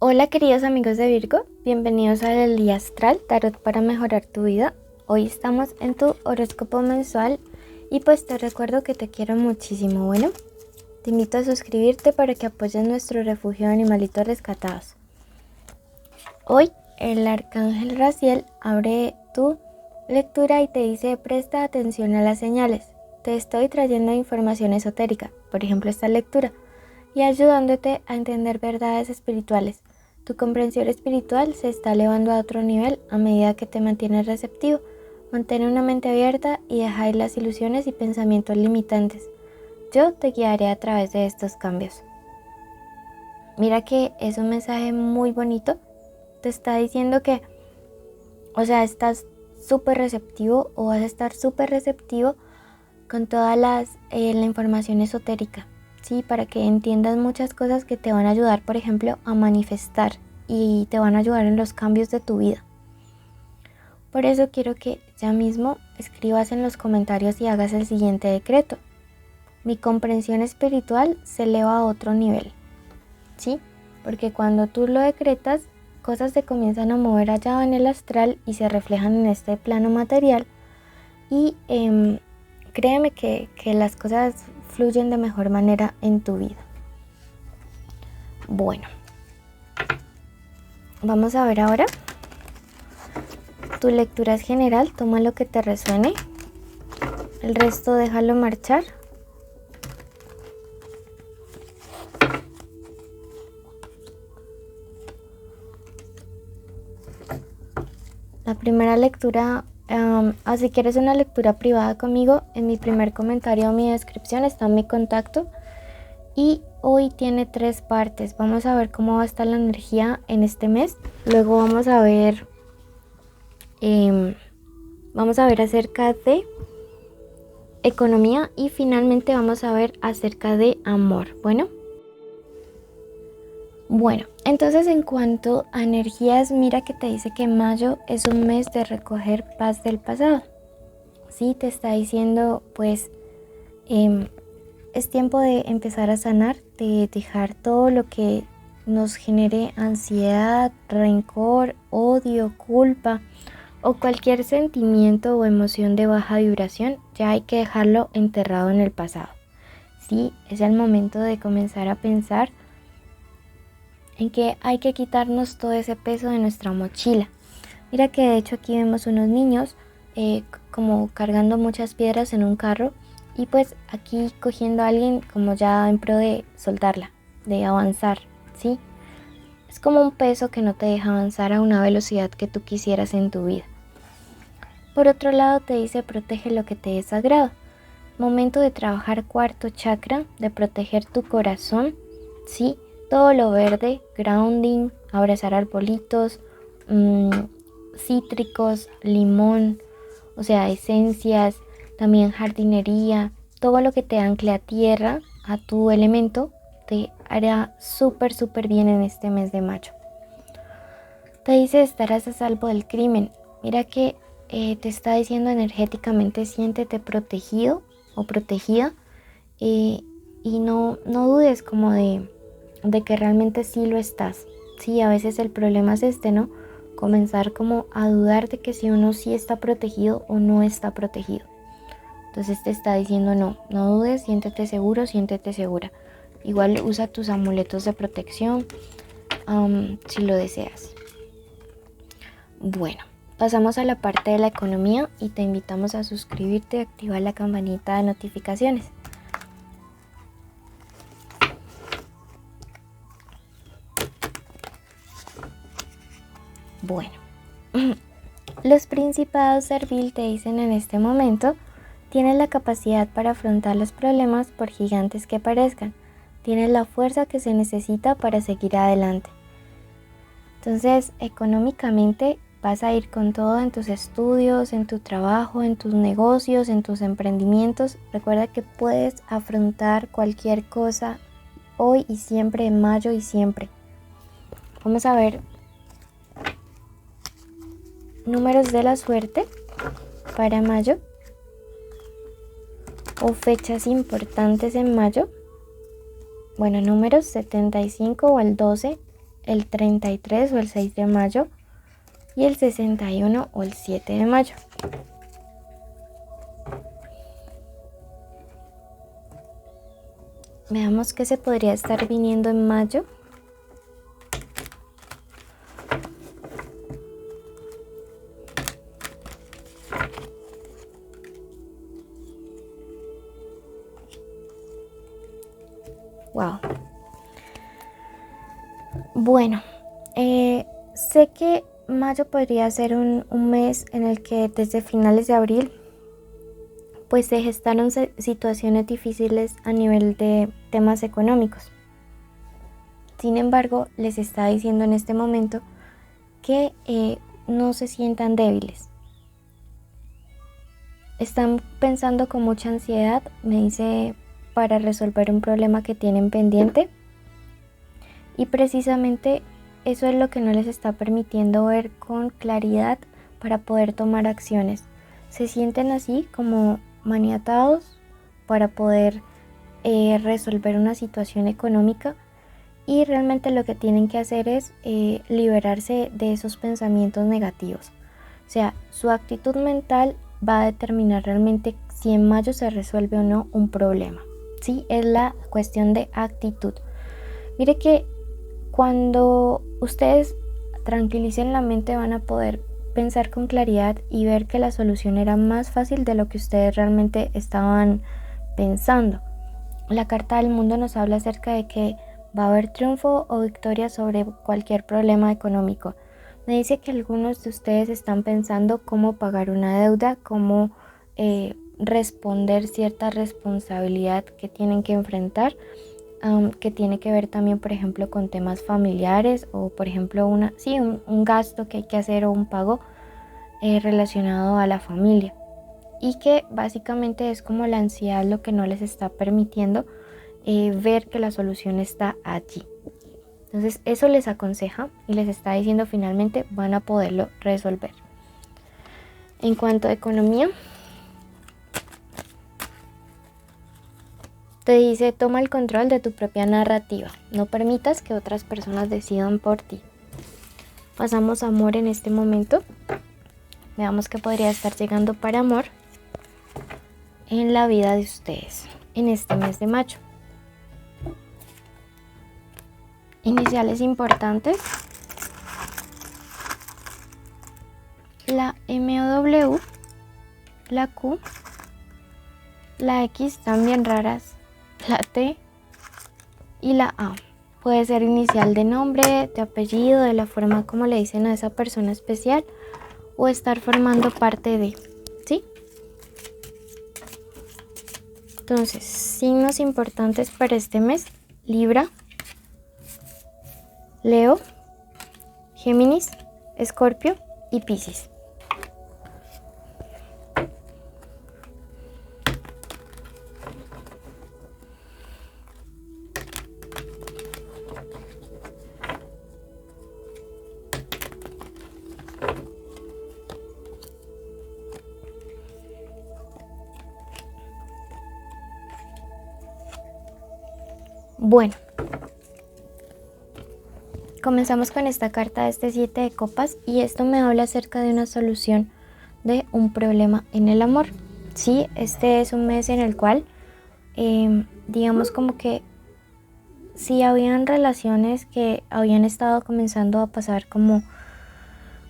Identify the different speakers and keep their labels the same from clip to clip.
Speaker 1: Hola queridos amigos de Virgo, bienvenidos al Día Astral, Tarot para mejorar tu vida. Hoy estamos en tu horóscopo mensual y pues te recuerdo que te quiero muchísimo. Bueno, te invito a suscribirte para que apoyes nuestro refugio de animalitos rescatados. Hoy el arcángel Raziel abre tu lectura y te dice: presta atención a las señales. Te estoy trayendo información esotérica, por ejemplo esta lectura, y ayudándote a entender verdades espirituales. Tu comprensión espiritual se está elevando a otro nivel a medida que te mantienes receptivo. Mantén una mente abierta y deja ir las ilusiones y pensamientos limitantes. Yo te guiaré a través de estos cambios. Mira que es un mensaje muy bonito. Te está diciendo que, estás súper receptivo o vas a estar súper receptivo con toda la información esotérica. Sí, para que entiendas muchas cosas que te van a ayudar, por ejemplo, a manifestar y te van a ayudar en los cambios de tu vida. Por eso quiero que ya mismo escribas en los comentarios y hagas el siguiente decreto: mi comprensión espiritual se eleva a otro nivel. ¿Sí? Porque cuando tú lo decretas, cosas se comienzan a mover allá en el astral y se reflejan en este plano material y créeme que las cosas fluyen de mejor manera en tu vida. Bueno, vamos a ver ahora. Tu lectura es general, toma lo que te resuene. El resto déjalo marchar. La primera lectura, si quieres una lectura privada conmigo, en mi primer comentario o mi descripción está mi contacto. Y hoy tiene 3 partes. Vamos a ver cómo va a estar la energía en este mes. Luego vamos a ver acerca de economía y finalmente vamos a ver acerca de amor. Bueno, entonces en cuanto a energías, mira que te dice que mayo es un mes de recoger paz del pasado. Sí, te está diciendo pues es tiempo de empezar a sanar, de dejar todo lo que nos genere ansiedad, rencor, odio, culpa o cualquier sentimiento o emoción de baja vibración. Ya hay que dejarlo enterrado en el pasado. Sí, es el momento de comenzar a pensar en que hay que quitarnos todo ese peso de nuestra mochila. Mira que de hecho aquí vemos unos niños como cargando muchas piedras en un carro y pues aquí cogiendo a alguien como ya en pro de soltarla, de avanzar, ¿sí? Es como un peso que no te deja avanzar a una velocidad que tú quisieras en tu vida. Por otro lado te dice: protege lo que te desagrada. Momento de trabajar cuarto chakra, de proteger tu corazón, ¿sí? Todo lo verde, grounding, abrazar arbolitos, cítricos, limón, esencias, también jardinería, todo lo que te ancle a tierra, a tu elemento, te hará súper bien en este mes de mayo. Te dice: estarás a salvo del crimen. Mira que te está diciendo energéticamente: siéntete protegido o protegida y no dudes como de que realmente sí lo estás. Sí, a veces el problema es ¿no? Comenzar como a dudar de que si uno sí está protegido o no está protegido. Entonces te está diciendo: no dudes, siéntete seguro, siéntete segura. Igual usa tus amuletos de protección si lo deseas. Bueno, pasamos a la parte de la economía y te invitamos a suscribirte y activar la campanita de notificaciones. Bueno, los principados servil te dicen en este momento: tienes la capacidad para afrontar los problemas por gigantes que parezcan. Tienes la fuerza que se necesita para seguir adelante. Entonces, económicamente vas a ir con todo en tus estudios, en tu trabajo, en tus negocios, en tus emprendimientos. Recuerda que puedes afrontar cualquier cosa hoy y siempre, en mayo y siempre. Vamos a ver números de la suerte para mayo o fechas importantes en mayo. Bueno, números 75 o el 12, el 33 o el 6 de mayo y el 61 o el 7 de mayo. Veamos qué se podría estar viniendo en mayo. Wow. Bueno, sé que mayo podría ser un mes en el que desde finales de abril pues se gestaron situaciones difíciles a nivel de temas económicos. Sin embargo, les está diciendo en este momento que no se sientan débiles. Están pensando con mucha ansiedad, me dice, para resolver un problema que tienen pendiente. Y precisamente eso es lo que no les está permitiendo ver con claridad para poder tomar acciones. Se sienten así como maniatados para poder resolver una situación económica, y realmente lo que tienen que hacer es liberarse de esos pensamientos negativos. O sea, su actitud mental va a determinar realmente si en mayo se resuelve o no un problema. Sí, es la cuestión de actitud. Mire que cuando ustedes tranquilicen la mente van a poder pensar con claridad y ver que la solución era más fácil de lo que ustedes realmente estaban pensando. La carta del mundo nos habla acerca de que va a haber triunfo o victoria sobre cualquier problema económico. Me dice que algunos de ustedes están pensando cómo pagar una deuda, cómo responder cierta responsabilidad que tienen que enfrentar, que tiene que ver también, por ejemplo, con temas familiares o, por ejemplo, un gasto que hay que hacer o un pago relacionado a la familia. Y que básicamente es como la ansiedad lo que no les está permitiendo ver que la solución está allí. Entonces eso les aconseja y les está diciendo finalmente van a poderlo resolver. En cuanto a economía, te dice: toma el control de tu propia narrativa, no permitas que otras personas decidan por ti. Pasamos a amor en este momento. Veamos qué podría estar llegando para amor en la vida de ustedes en este mes de mayo. Iniciales importantes: la MOW, la Q, la X, también raras, la T y la A. Puede ser inicial de nombre, de apellido, de la forma como le dicen a esa persona especial, o estar formando parte de, ¿sí? Entonces, signos importantes para este mes: Libra, Leo, Géminis, Escorpio y Piscis. Bueno, comenzamos con esta carta de este 7 de copas y esto me habla acerca de una solución de un problema en el amor. Sí, este es un mes en el cual, digamos como que si habían relaciones que habían estado comenzando a pasar como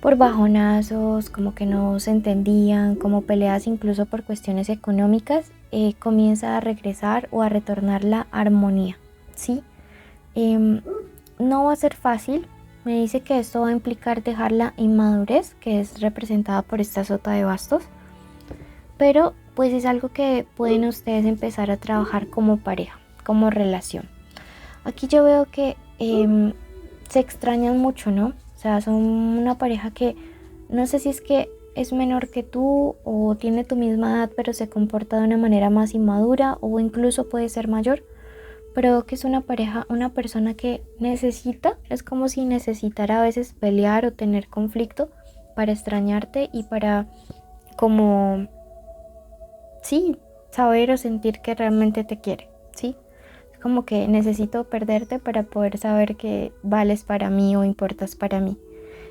Speaker 1: por bajonazos, como que no se entendían, como peleas incluso por cuestiones económicas, comienza a regresar o a retornar la armonía, ¿sí? No va a ser fácil. Me dice que esto va a implicar dejar la inmadurez, que es representada por esta sota de bastos, pero pues es algo que pueden ustedes empezar a trabajar como pareja, como relación. Aquí yo veo que se extrañan mucho, ¿no? O sea, son una pareja que no sé si es que es menor que tú o tiene tu misma edad, pero se comporta de una manera más inmadura, o incluso puede ser mayor, pero que es una pareja, una persona que necesita, es como si necesitara a veces pelear o tener conflicto para extrañarte y para como, sí, saber o sentir que realmente te quiere, ¿sí? como que necesito perderte para poder saber que vales para mí o importas para mí.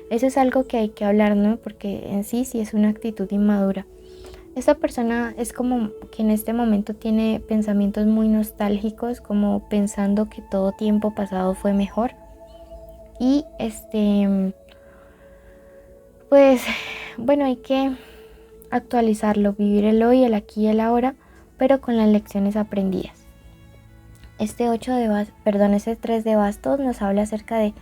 Speaker 1: Eso es algo que hay que hablar, ¿no? Porque en sí es una actitud inmadura. Esta persona es como que en este momento tiene pensamientos muy nostálgicos, como pensando que todo tiempo pasado fue mejor. Y pues bueno, hay que actualizarlo, vivir el hoy, el aquí y el ahora, pero con las lecciones aprendidas. Este 3 de bastos nos habla acerca de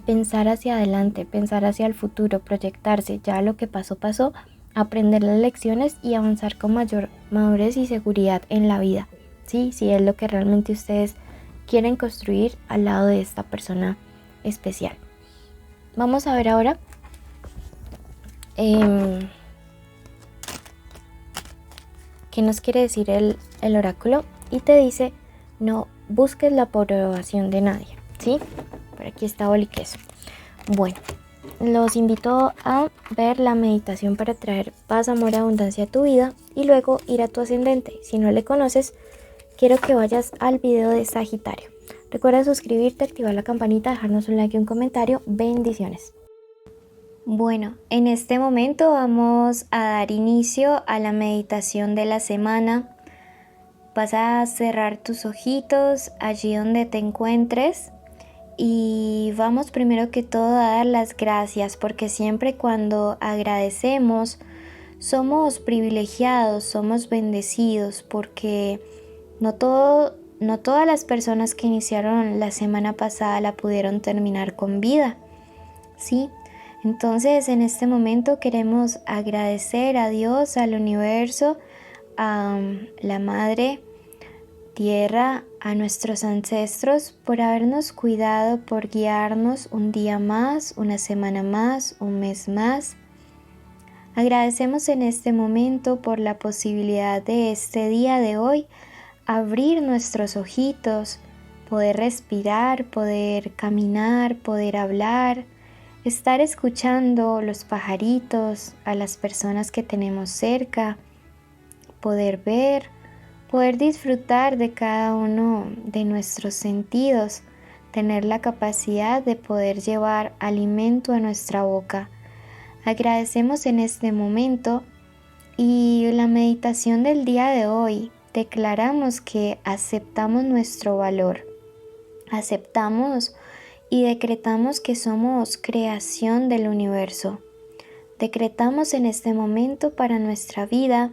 Speaker 1: pensar hacia adelante, pensar hacia el futuro, proyectarse. Ya lo que pasó, pasó, aprender las lecciones y avanzar con mayor madurez y seguridad en la vida. Sí, sí es lo que realmente ustedes quieren construir al lado de esta persona especial. Vamos a ver ahora qué nos quiere decir el oráculo, y te dice: no busques la aprobación de nadie, ¿sí? Por aquí está Boliqueso. Bueno, los invito a ver la meditación para traer paz, amor, abundancia a tu vida y luego ir a tu ascendente. Si no le conoces, quiero que vayas al video de Sagitario. Recuerda suscribirte, activar la campanita, dejarnos un like y un comentario. Bendiciones. Bueno, en este momento vamos a dar inicio a la meditación de la semana. Vas a cerrar tus ojitos allí donde te encuentres y vamos primero que todo a dar las gracias, porque siempre cuando agradecemos somos privilegiados, somos bendecidos, porque no todas las personas que iniciaron la semana pasada la pudieron terminar con vida, ¿sí? Entonces en este momento queremos agradecer a Dios, al universo, a la Madre Tierra, a nuestros ancestros por habernos cuidado, por guiarnos un día más, una semana más, un mes más. Agradecemos en este momento por la posibilidad de este día de hoy abrir nuestros ojitos, poder respirar, poder caminar, poder hablar, estar escuchando los pajaritos, a las personas que tenemos cerca, poder ver, poder disfrutar de cada uno de nuestros sentidos, tener la capacidad de poder llevar alimento a nuestra boca. Agradecemos en este momento y la meditación del día de hoy declaramos que aceptamos nuestro valor, aceptamos y decretamos que somos creación del universo. Decretamos en este momento para nuestra vida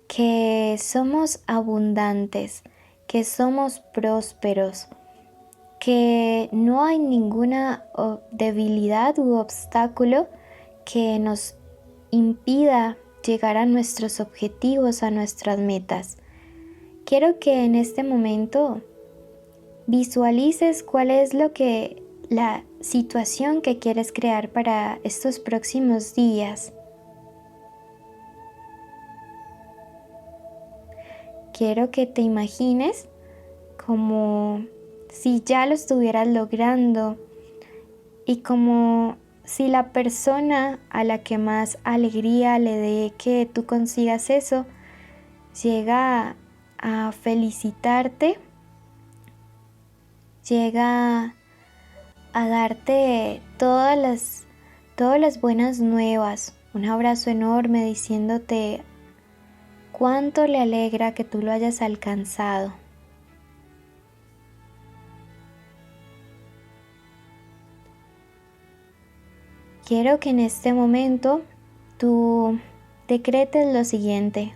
Speaker 1: que somos abundantes, que somos prósperos, que no hay ninguna debilidad u obstáculo que nos impida llegar a nuestros objetivos, a nuestras metas. Quiero que en este momento visualices cuál es la situación que quieres crear para estos próximos días. Quiero que te imagines como si ya lo estuvieras logrando y como si la persona a la que más alegría le dé que tú consigas eso llega a felicitarte, llega a darte todas las buenas nuevas, un abrazo enorme diciéndote cuánto le alegra que tú lo hayas alcanzado. Quiero que en este momento tú decretes lo siguiente: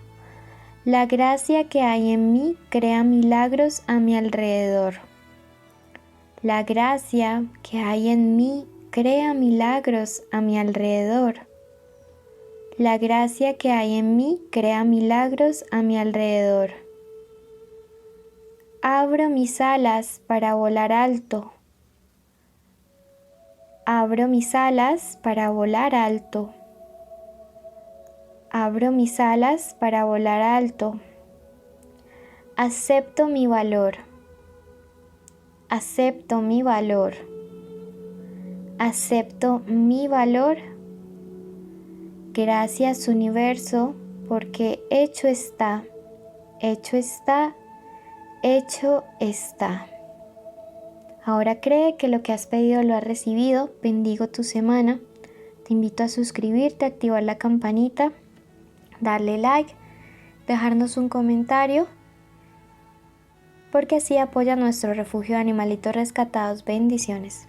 Speaker 1: la gracia que hay en mí crea milagros a mi alrededor. La gracia que hay en mí crea milagros a mi alrededor. La gracia que hay en mí crea milagros a mi alrededor. Abro mis alas para volar alto. Abro mis alas para volar alto. Abro mis alas para volar alto. Acepto mi valor. Acepto mi valor. Acepto mi valor. Gracias, universo, porque hecho está, hecho está. Ahora cree que lo que has pedido lo has recibido. Bendigo tu semana. Te invito a suscribirte, activar la campanita, darle like, dejarnos un comentario, porque así apoya nuestro refugio de animalitos rescatados. Bendiciones.